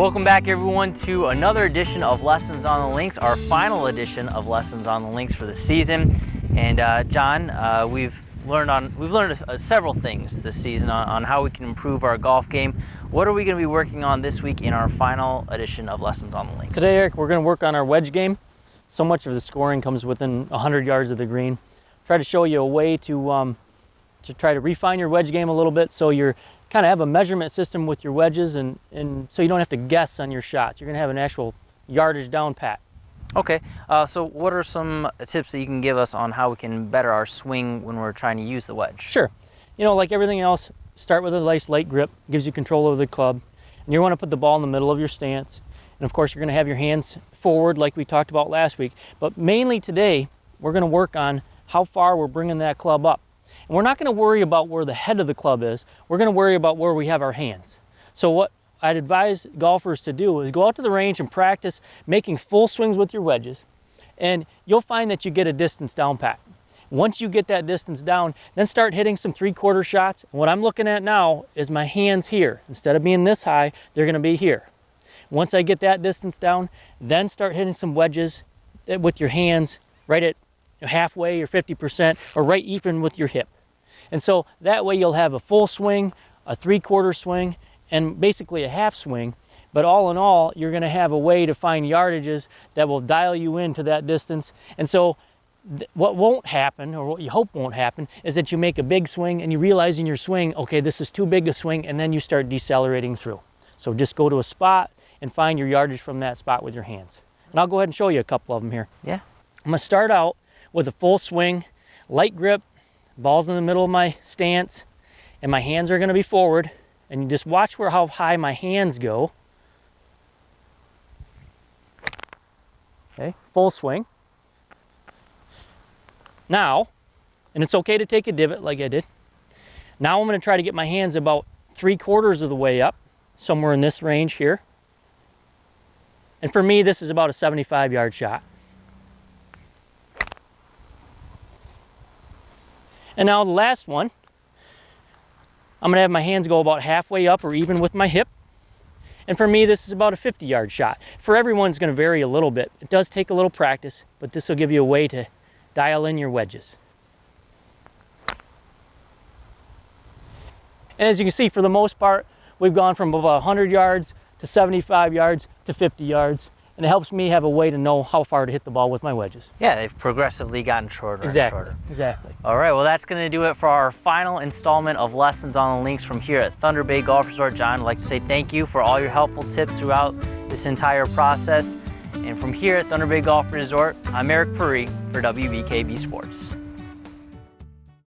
Welcome back everyone to another edition of Lessons on the Links, our final edition of Lessons on the Links for the season. And John, we've learned several things this season on how we can improve our golf game. What are we going to be working on this week in our final edition of Lessons on the Links? Today, Eric, we're going to work on our wedge game. So much of the scoring comes within 100 yards of the green. Try to show you a way to try to refine your wedge game a little bit, so you're kind of have a measurement system with your wedges, and so you don't have to guess on your shots. You're going to have an actual yardage down pat. Okay, so what are some tips that you can give us on how we can better our swing when we're trying to use the wedge? Sure. You know, like everything else, start with a nice light grip, gives you control over the club. And you want to put the ball in the middle of your stance. And of course, you're going to have your hands forward like we talked about last week. But mainly today, we're going to work on how far we're bringing that club up. And we're not going to worry about where the head of the club is. We're going to worry about where we have our hands. So what I'd advise golfers to do is go out to the range and practice making full swings with your wedges. And you'll find that you get a distance down pat. Once you get that distance down, then start hitting some three-quarter shots. And what I'm looking at now is my hands here. Instead of being this high, they're going to be here. Once I get that distance down, then start hitting some wedges with your hands right at halfway or 50%, or right even with your hip. And so that way you'll have a full swing, a three-quarter swing, and basically a half swing. But all in all, you're going to have a way to find yardages that will dial you into that distance. And so what won't happen, or what you hope won't happen, is that you make a big swing and you realize in your swing, okay, this is too big a swing, and then you start decelerating through. So just go to a spot and find your yardage from that spot with your hands. And I'll go ahead and show you a couple of them here. Yeah. I'm going to start out with a full swing, light grip, ball's in the middle of my stance, and my hands are going to be forward. And you just watch how high my hands go. Okay, full swing. Now, and it's okay to take a divot like I did. Now I'm going to try to get my hands about three-quarters of the way up, somewhere in this range here. And for me, this is about a 75-yard shot. And now the last one, I'm going to have my hands go about halfway up or even with my hip. And for me, this is about a 50-yard shot. For everyone, it's going to vary a little bit. It does take a little practice, but this will give you a way to dial in your wedges. And as you can see, for the most part, we've gone from about 100 yards to 75 yards to 50 yards. And it helps me have a way to know how far to hit the ball with my wedges. Yeah, they've progressively gotten shorter and shorter. Exactly. All right, well, that's going to do it for our final installment of Lessons on the Links from here at Thunder Bay Golf Resort. John, I'd like to say thank you for all your helpful tips throughout this entire process. And from here at Thunder Bay Golf Resort, I'm Eric Puri for WBKB Sports.